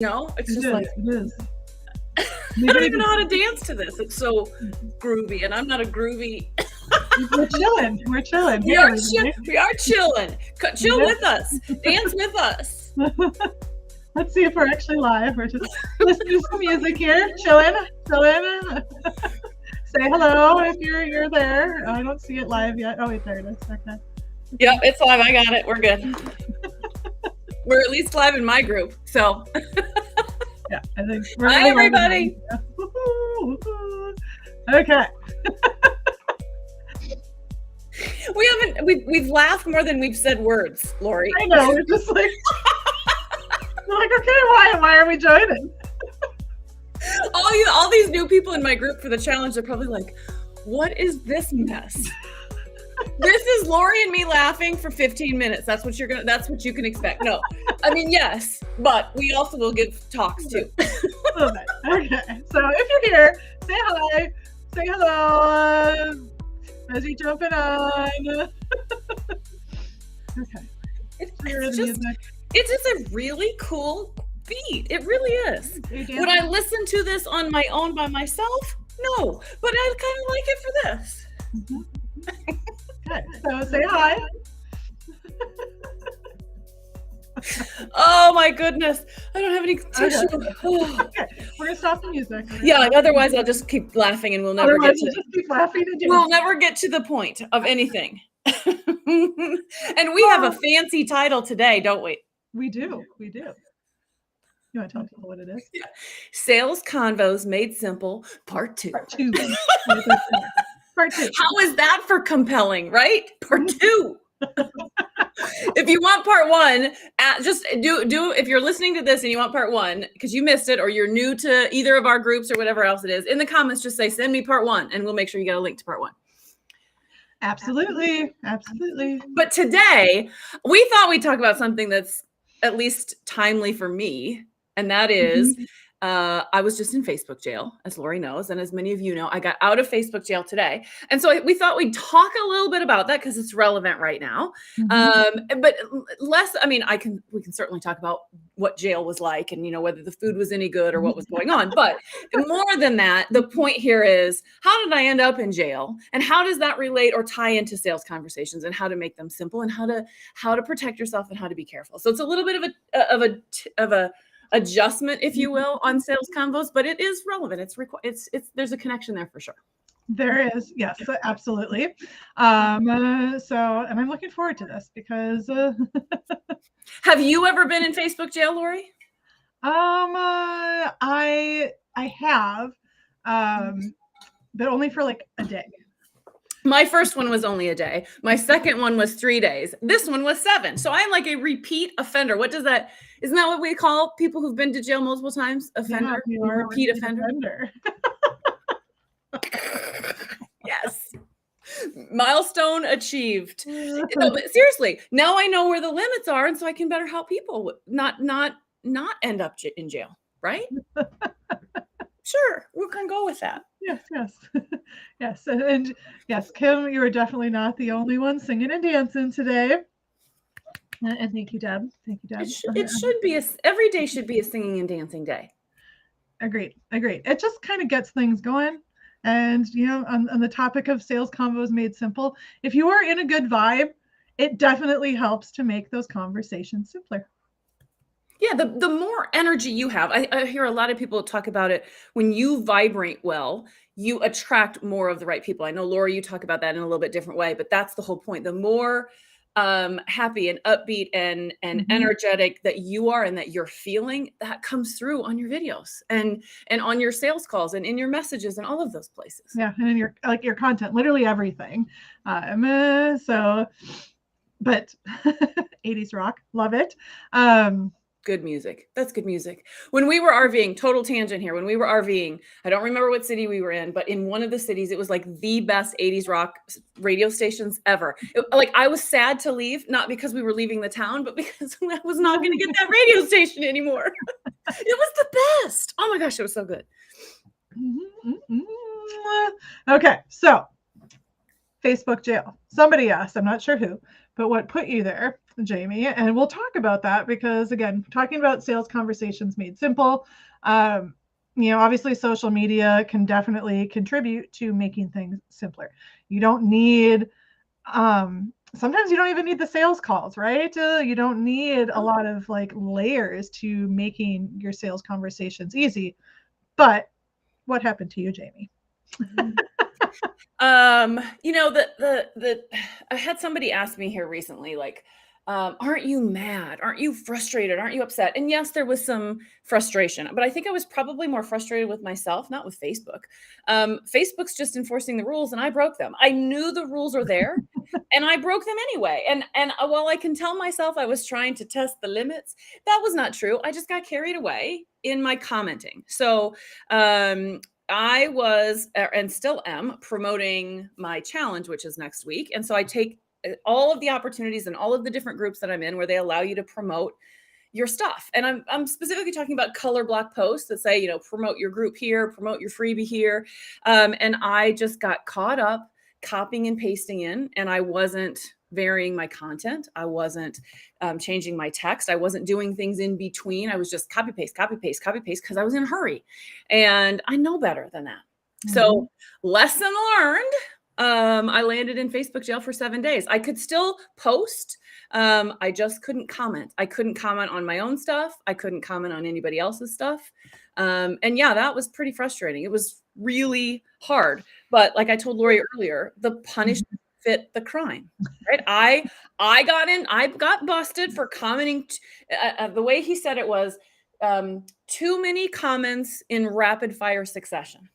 No, it's It just is. like It is. I don't even know how to dance to this. It's so groovy, and I'm not a groovy. We're chilling. We're chilling. We Hey, are everybody. we are chilling. Chill Yeah. with us. Dance with us. Let's see if we're actually live. We're just listening to some music here, chilling. Say hello if you're there. I don't see it live yet. Oh wait, there it is. Okay. Yep, it's live. I got it. We're good. We're at least live in my group. So Yeah, I think we're hi everybody. Okay. We've laughed more than we've said words, Lori. I know. We're just like we're like, okay, why are we joining? All these new people in my group for the challenge are probably like, what is this mess? This is Lori and me laughing for 15 minutes. That's what you can expect. No, I mean, yes, but we also will give talks too. Okay. So if you're here, say hi. Say hello as you're jumping on. Okay. It's just a really cool beat. It really is. Would I listen to this on my own by myself? No, but I kind of like it for this. Mm-hmm. Okay, so say hi. Oh my goodness, I don't have any tissue. Okay, we're gonna stop the music. Yeah, otherwise I'll just keep laughing and we'll never get to. Just keep laughing and we'll never get to the point of anything. And we have a fancy title today, don't we? We do. We do. You want to tell people what it is? Yeah. Sales Convos Made Simple, Part 2. Part 2. Part 2. How is that for compelling, right? Part 2. If you want part 1, just do if you're listening to this and you want part 1 because you missed it or you're new to either of our groups or whatever else it is, in the comments just say send me part 1 and we'll make sure you get a link to part 1. Absolutely. But today we thought we'd talk about something that's at least timely for me, and that is I was just in Facebook jail, as Lori knows, and as many of you know, I got out of Facebook jail today. And so we thought we'd talk a little bit about that because it's relevant right now. But less, I mean, we can certainly talk about what jail was like and, whether the food was any good or what was going on. But more than that, the point here is, how did I end up in jail? And how does that relate or tie into sales conversations and how to make them simple and how to protect yourself and how to be careful? So it's a little bit of a adjustment, if you will, on sales convos, but it is relevant. It's there's a connection there for sure. There is, yes, absolutely. And I'm looking forward to this because. Have you ever been in Facebook jail, Lori? I have, but only for like a day. My first one was only a day. My second one was 3 days. This one was 7. So I'm like a repeat offender. Isn't that what we call people who've been to jail multiple times? Offender? Yeah, repeat offender. Yes. Milestone achieved. But seriously, now I know where the limits are, and so I can better help people not end up in jail, right? Sure, we can go with that. Yes. Yes. And yes, Kim, you are definitely not the only one singing and dancing today. And thank you, Deb. It should be every day should be a singing and dancing day. Agreed. It just kind of gets things going. And, on the topic of sales convos made simple, if you are in a good vibe, it definitely helps to make those conversations simpler. Yeah, the more energy you have, I hear a lot of people talk about it. When you vibrate well, you attract more of the right people. I know, Laura, you talk about that in a little bit different way, but that's the whole point. The more happy and upbeat and energetic that you are and that you're feeling, that comes through on your videos and on your sales calls and in your messages and all of those places. Yeah, and in your content, literally everything. But 80s rock, love it. Good music. That's good music. When we were RVing, total tangent here. When we were RVing, I don't remember what city we were in, but in one of the cities, it was like the best 80s rock radio stations ever. I was sad to leave, not because we were leaving the town, but because I was not going to get that radio station anymore. It was the best. Oh my gosh, it was so good. Okay, so Facebook jail. Somebody asked, I'm not sure who, but what put you there, Jamie? And we'll talk about that because, again, talking about sales conversations made simple. Obviously social media can definitely contribute to making things simpler. You don't need, sometimes you don't even need the sales calls, right? You don't need a lot of like layers to making your sales conversations easy. But what happened to you, Jamie? I had somebody ask me here recently, like, aren't you mad? Aren't you frustrated? Aren't you upset? And yes, there was some frustration, but I think I was probably more frustrated with myself, not with Facebook. Facebook's just enforcing the rules and I broke them. I knew the rules are there and I broke them anyway. And while I can tell myself I was trying to test the limits, that was not true. I just got carried away in my commenting. So, I was and still am promoting my challenge, which is next week. And so I take all of the opportunities and all of the different groups that I'm in where they allow you to promote your stuff. And I'm specifically talking about color block posts that say, promote your group here, promote your freebie here. And I just got caught up copying and pasting in, and I wasn't varying my content. I wasn't changing my text. I wasn't doing things in between. I was just copy, paste, copy, paste, copy, paste, because I was in a hurry. And I know better than that. Mm-hmm. So lesson learned. I landed in Facebook jail for 7 days. I could still post. I just couldn't comment. I couldn't comment on my own stuff. I couldn't comment on anybody else's stuff. And yeah, that was pretty frustrating. It was really hard. But like I told Lori earlier, the punishment fit the crime, right? I got busted for commenting. The way he said it was too many comments in rapid fire succession.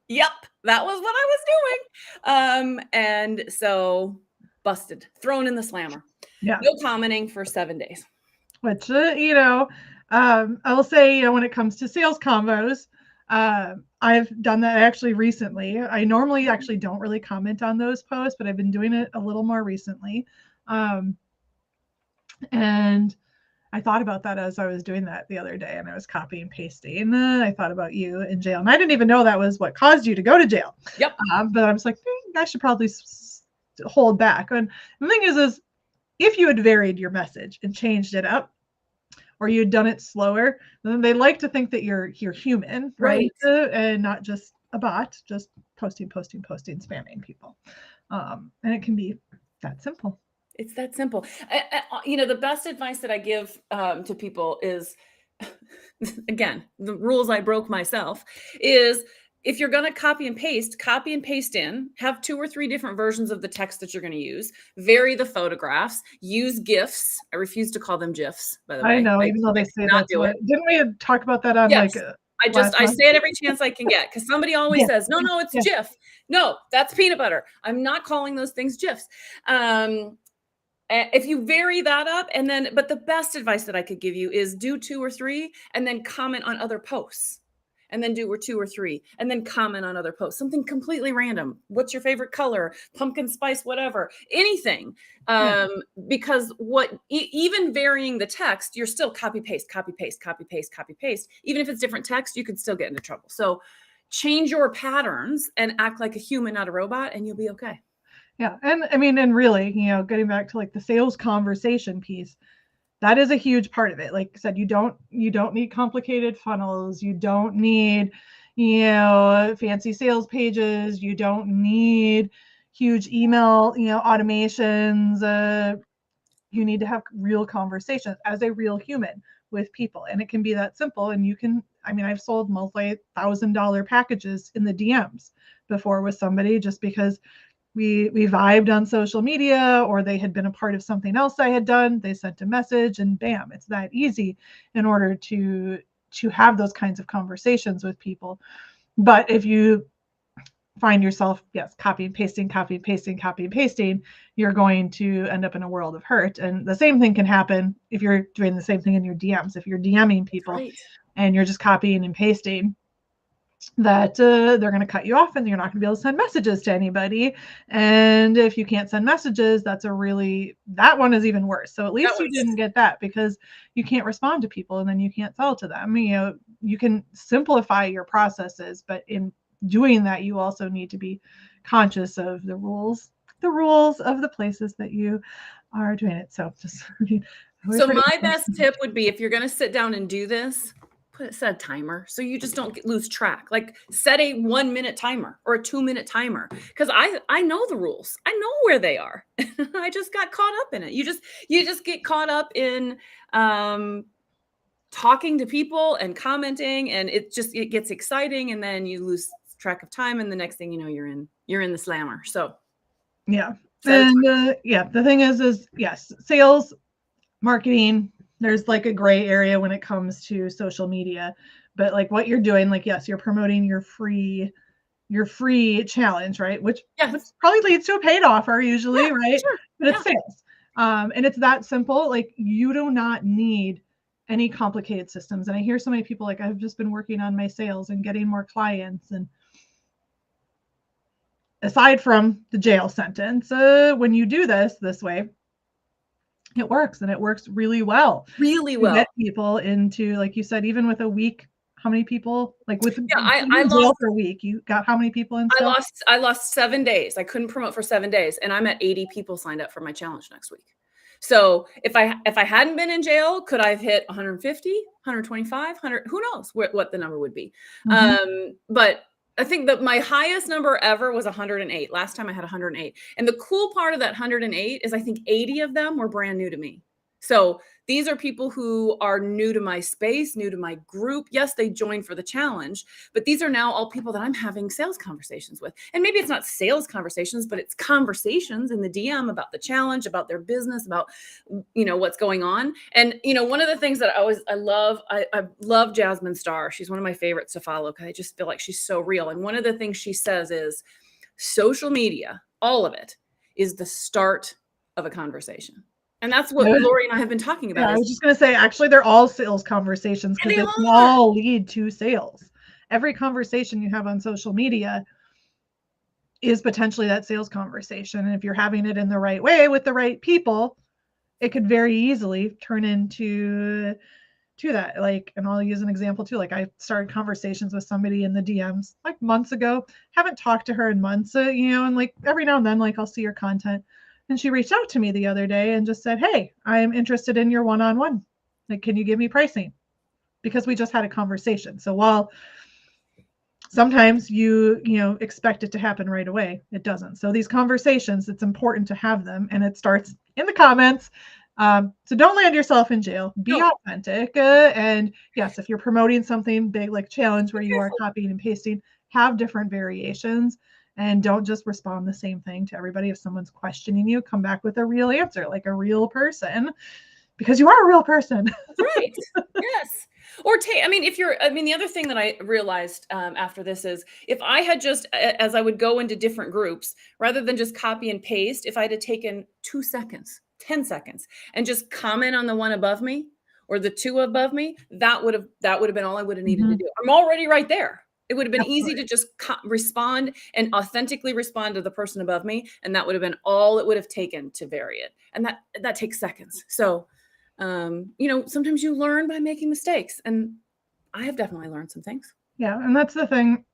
Yep, that was what I was doing. And so busted, thrown in the slammer. Yeah. No commenting for 7 days. Which, I will say, when it comes to sales convos, I've done that actually recently. I normally actually don't really comment on those posts, but I've been doing it a little more recently. And I thought about that as I was doing that the other day, and I was copying and pasting. I thought about you in jail, and I didn't even know that was what caused you to go to jail. Yep. But I was like, I should probably hold back. And the thing is if you had varied your message and changed it up, or you had done it slower, then they like to think that you're human, right? And not just a bot, just posting, spamming people. And it can be that simple. It's that simple. The best advice that I give to people is, again, the rules I broke myself, is if you're going to copy and paste in, have 2 or 3 different versions of the text that you're going to use, vary the photographs, use GIFs. I refuse to call them GIFs, by the way. I know, even though they say that's what, didn't we talk about that on yes. I say it every chance I can get, because somebody always says, no, it's GIF. No, that's peanut butter. I'm not calling those things GIFs. If you vary that up, but the best advice that I could give you is do 2 or 3 and then comment on other posts, and then do 2 or 3 and then comment on other posts, something completely random. What's your favorite color? Pumpkin spice, whatever, anything. Because even varying the text, you're still copy, paste. Even if it's different text, you could still get into trouble. So change your patterns and act like a human, not a robot, and you'll be okay. Yeah. And I mean, and really, getting back to like the sales conversation piece, that is a huge part of it. Like I said, you don't need complicated funnels. You don't need, fancy sales pages. You don't need huge email, automations. You need to have real conversations as a real human with people. And it can be that simple. And I've sold multi-$1,000 packages in the DMs before with somebody, just because we vibed on social media, or they had been a part of something else I had done. They sent a message, and bam, it's that easy in order to have those kinds of conversations with people. But if you find yourself, copy and pasting, you're going to end up in a world of hurt. And the same thing can happen if you're doing the same thing in your DMs. If you're DMing people and you're just copying and pasting, that they're going to cut you off, and you're not going to be able to send messages to anybody. And if you can't send messages, that one is even worse. So at least you didn't get that, because you can't respond to people and then you can't sell to them. You can simplify your processes, but in doing that, you also need to be conscious of the rules the rules of the places that you are doing it. So just So my best tip would be, if you're going to sit down and do this, set a timer so you just don't lose track. Like set a 1-minute timer or a 2-minute timer, because I know the rules. I know where they are. I just got caught up in it. You just get caught up in talking to people and commenting, and it gets exciting, and then you lose track of time, and the next thing you know, you're in the slammer. So yeah. And yeah, the thing is yes, sales, marketing, there's like a gray area when it comes to social media, but like what you're doing, like, yes, you're promoting your free challenge, right? Which probably leads to a paid offer usually, right? Sure. But it's sales. And it's that simple. Like, you do not need any complicated systems. And I hear so many people like, I've just been working on my sales and getting more clients. And aside from the jail sentence, when you do this way, it works, and it works really well. Really well. Get people into, like you said, even with a week, how many people, like with I lost for a week, you got how many people in? I lost 7 days. I couldn't promote for 7 days, and I'm at 80 people signed up for my challenge next week. So if I hadn't been in jail, could I have hit 150, 125, 100? Who knows what the number would be? But I think that my highest number ever was 108. Last time I had 108. And the cool part of that 108 is I think 80 of them were brand new to me. So these are people who are new to my space, new to my group. Yes, they joined for the challenge, but these are now all people that I'm having sales conversations with. And maybe it's not sales conversations, but it's conversations in the DM about the challenge, about their business, about, what's going on. And, one of the things that I love Jasmine Star. She's one of my favorites to follow because I just feel like she's so real. And one of the things she says is social media, all of it, is the start of a conversation. And that's what Lori and I have been talking about. Yeah, I was just going to say, actually, they're all sales conversations because they all lead to sales. Every conversation you have on social media is potentially that sales conversation. And if you're having it in the right way with the right people, it could very easily turn into that. Like, and I'll use an example too. Like, I started conversations with somebody in the DMs like months ago. Haven't talked to her in months, and like every now and then, like, I'll see her content. And she reached out to me the other day and just said, hey, I'm interested in your one-on-one. Like, can you give me pricing? Because we just had a conversation. So while sometimes you expect it to happen right away, it doesn't. So these conversations, it's important to have them, and it starts in the comments. So don't land yourself in jail. Be authentic. And yes, if you're promoting something big like challenge where you are copying and pasting, have different variations. And don't just respond the same thing to everybody. If someone's questioning you, come back with a real answer, like a real person, because you are a real person. Right. Yes. Or the other thing that I realized after this is, if I had just, as I would go into different groups, rather than just copy and paste, if I had taken 2 seconds, 10 seconds, and just comment on the one above me or the two above me, that would have been all I would have needed to do. I'm already right there. It would have been easy to just respond and authentically respond to the person above me. And that would have been all it would have taken to vary it. And that takes seconds. So, sometimes you learn by making mistakes. And I have definitely learned some things. Yeah. And that's the thing.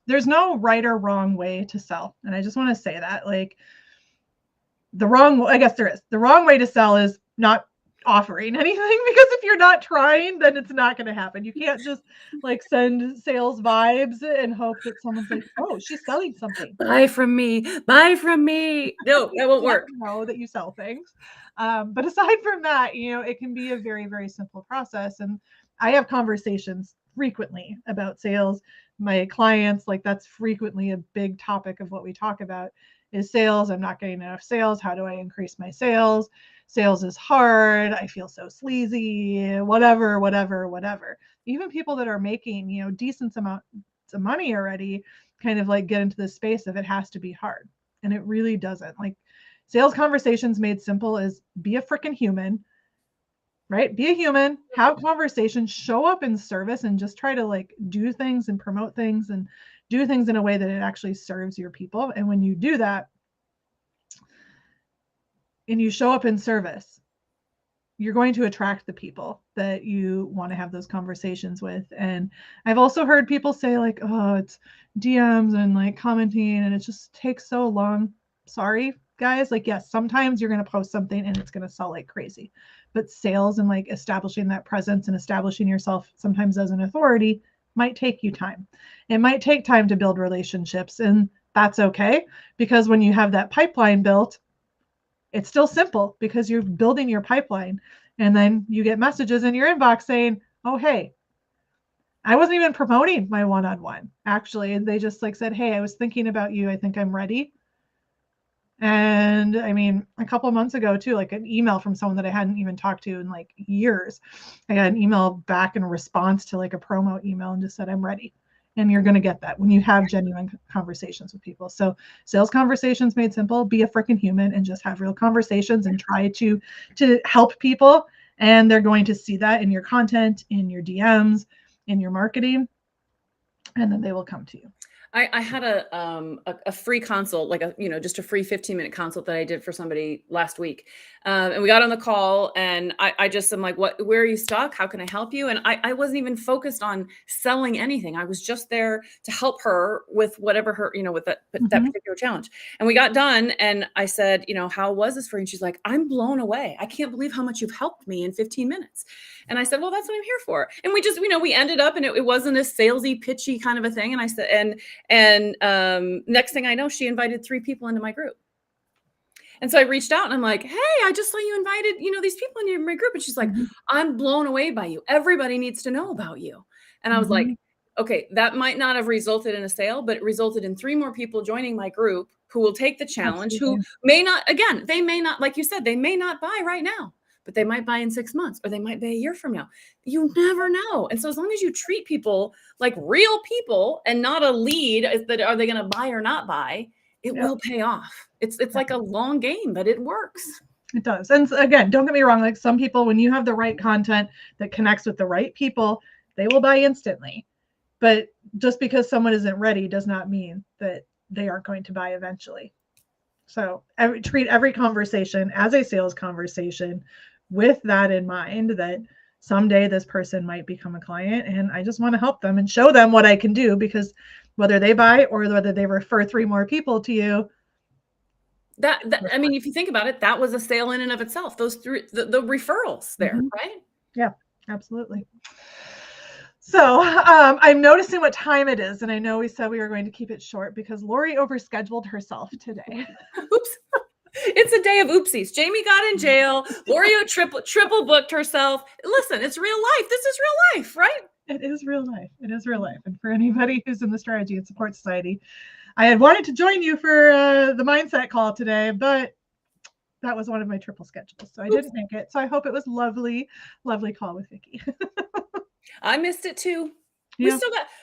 There's no right or wrong way to sell. And I just want to say that, like, I guess there is. The wrong way to sell is not offering anything, because if you're not trying, then it's not going to happen. You can't just like send sales vibes and hope that someone's like, oh, she's selling something. Buy from me. No, that won't work. Know that you sell things. But aside from that, it can be a very, very simple process. And I have conversations frequently about sales. My clients, like, that's frequently a big topic of what we talk about is sales. I'm not getting enough sales. How do I increase my sales? Sales is hard. I feel so sleazy, whatever. Even people that are making, decent amounts of money already kind of like get into this space of it has to be hard. And it really doesn't. Like, sales conversations made simple is be a freaking human, right? Be a human, have conversations, show up in service, and just try to like do things and promote things and do things in a way that it actually serves your people. And when you do that and you show up in service, you're going to attract the people that you want to have those conversations with. And I've also heard people say like, oh, it's DMs and like commenting and it just takes so long. Sorry, guys. Like, yes, sometimes you're going to post something and it's going to sell like crazy, but sales and like establishing that presence and establishing yourself sometimes as an authority might take you time. It might take time to build relationships, and that's okay, because when you have that pipeline built, it's still simple because you're building your pipeline, and then you get messages in your inbox saying, oh, hey, I wasn't even promoting my one-on-one actually. And they just like said, hey, I was thinking about you. I think I'm ready. And I mean, a couple of months ago too, like an email from someone that I hadn't even talked to in like years. I got an email back in response to like a promo email and just said, I'm ready. And you're going to get that when you have genuine conversations with people. So sales conversations made simple, be a freaking human and just have real conversations and try to help people. And they're going to see that in your content, in your DMs, in your marketing, and then they will come to you. I had a free consult, like just a free 15-minute consult that I did for somebody last week. And we got on the call and I just am like, where are you stuck? How can I help you? And I wasn't even focused on selling anything. I was just there to help her with whatever her, with that particular challenge. And we got done and I said, how was this for you? And she's like, I'm blown away. I can't believe how much you've helped me in 15 minutes. And I said, well, that's what I'm here for. And we just, we ended up and it wasn't a salesy, pitchy kind of a thing. And I said, and next thing I know, she invited 3 people into my group. And so I reached out and I'm like, hey, I just saw you invited, these people into my group. And she's like, I'm blown away by you. Everybody needs to know about you. And I was like, okay, that might not have resulted in a sale, but it resulted in 3 more people joining my group who will take the challenge, who may not, again, they may not, like you said, they may not buy right now, but they might buy in 6 months or they might buy a year from now. You never know. And so as long as you treat people like real people and not a lead that are they going to buy or not buy, it will pay off. It's like a long game, but it works. It does. And again, don't get me wrong. Like some people, when you have the right content that connects with the right people, they will buy instantly. But just because someone isn't ready does not mean that they aren't going to buy eventually. So treat every conversation as a sales conversation with that in mind, that someday this person might become a client and I just want to help them and show them what I can do, because whether they buy or whether they refer 3 more people to you. I mean, if you think about it, that was a sale in and of itself. Those 3, the referrals there, right? Yeah, absolutely. So I'm noticing what time it is. And I know we said we were going to keep it short because Lori overscheduled herself today. Oops. It's a day of oopsies. Jamie got in jail. Lori triple booked herself. Listen, it's real life. This is real life, right? It is real life. It is real life. And for anybody who's in the Strategy and Support Society, I had wanted to join you for the mindset call today, but that was one of my triple schedules. So I didn't make it. So I hope it was lovely, lovely call with Vicki. I missed it too. Yeah.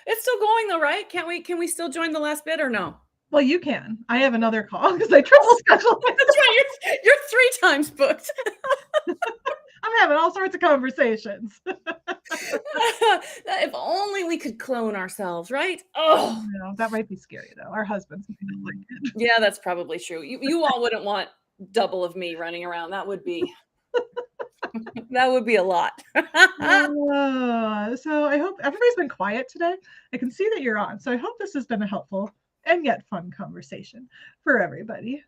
It's still going though, right? Can we still join the last bit or no? Well, you can. I have another call because I triple scheduled. That's right. You're 3 times booked. I'm having all sorts of conversations. If only we could clone ourselves, right? Oh, no, that might be scary though. Our husbands don't like it. Yeah, that's probably true. You all wouldn't want double of me running around. That would be a lot. So I hope everybody's been quiet today. I can see that you're on. So I hope this has been a helpful and yet fun conversation for everybody.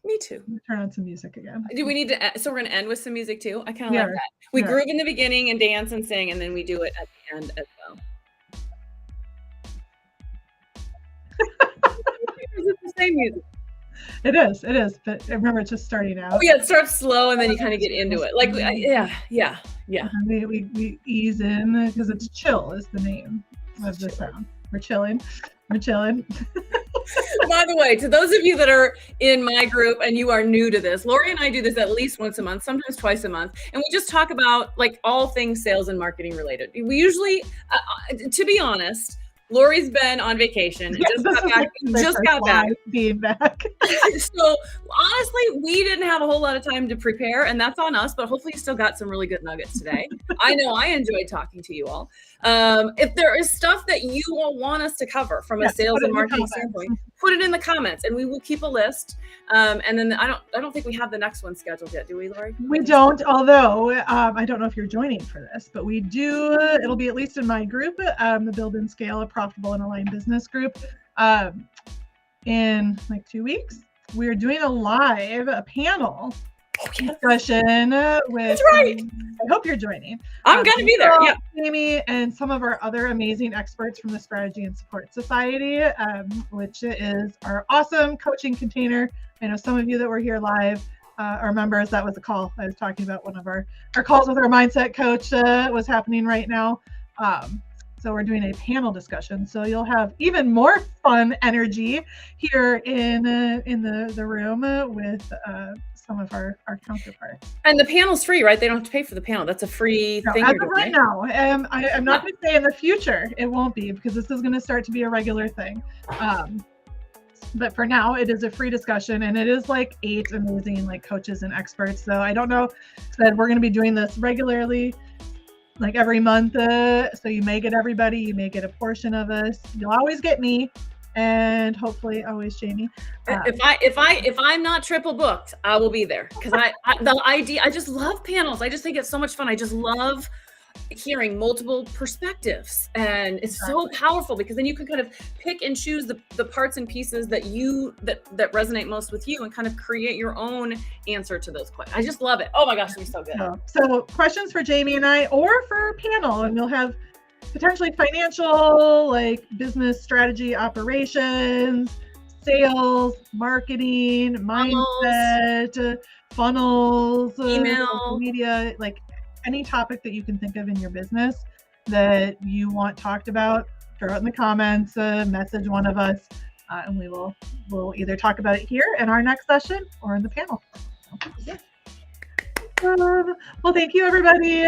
Me too. Turn on some music again. Do we need to? So we're going to end with some music too. I kind of like that. We groove in the beginning and dance and sing, and then we do it at the end as well. It's the same music. It is. But remember, it's just starting out. Oh yeah, it starts slow and then you kind of get into it. Like yeah. We ease in because it's chill is the name of the sound. We're chilling. By the way, to those of you that are in my group and you are new to this, Lori and I do this at least once a month, sometimes twice a month. And we just talk about like all things sales and marketing related. We usually, to be honest, Lori's been on vacation. Just got back. Being back. So honestly, we didn't have a whole lot of time to prepare, and that's on us. But hopefully, you still got some really good nuggets today. I know I enjoyed talking to you all. If there is stuff that you all want us to cover from a sales and marketing standpoint, put it in the comments, and we will keep a list. And then I don't think we have the next one scheduled yet, do we, Lori? We don't. Although I don't know if you're joining for this, but we do. It'll be at least in my group, the Build and Scale a Profitable and Aligned Business group, in like 2 weeks. we're doing a panel Oh, yes. discussion with. That's right. I hope you're joining. I'm gonna be there. Yeah. Amy and some of our other amazing experts from the Strategy and Support Society, which is our awesome coaching container. I know some of you that were here live are members. That was a call I was talking about. One of our calls with our mindset coach was happening right now. So we're doing a panel discussion. So you'll have even more fun energy here in the room with some of our counterparts. And the panel's free, right? They don't have to pay for the panel. That's a free thing. As of right now, I'm not going to say in the future it won't be, because this is going to start to be a regular thing. But for now, it is a free discussion, and it is like 8 amazing like coaches and experts. So I don't know that we're going to be doing this regularly, like every month. So you may get everybody, you may get a portion of us. You'll always get me, and hopefully always Jamie. If I'm not triple booked, I will be there, because I just love panels. I just think it's so much fun. I just love hearing multiple perspectives, and it's so powerful, because then you can kind of pick and choose the parts and pieces that resonate most with you, and kind of create your own answer to those questions. I just love it. Oh my gosh, it'll be so good. So questions for Jamie and I, or for panel, and we'll have potentially financial, like business strategy, operations, sales, marketing, mindset, funnels, email, media, like any topic that you can think of in your business that you want talked about, throw it in the comments, message one of us, and we'll either talk about it here in our next session or in the panel. Yeah. Well, thank you everybody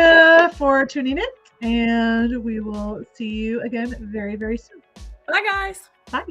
for tuning in, and we will see you again very, very soon. Bye guys. Bye.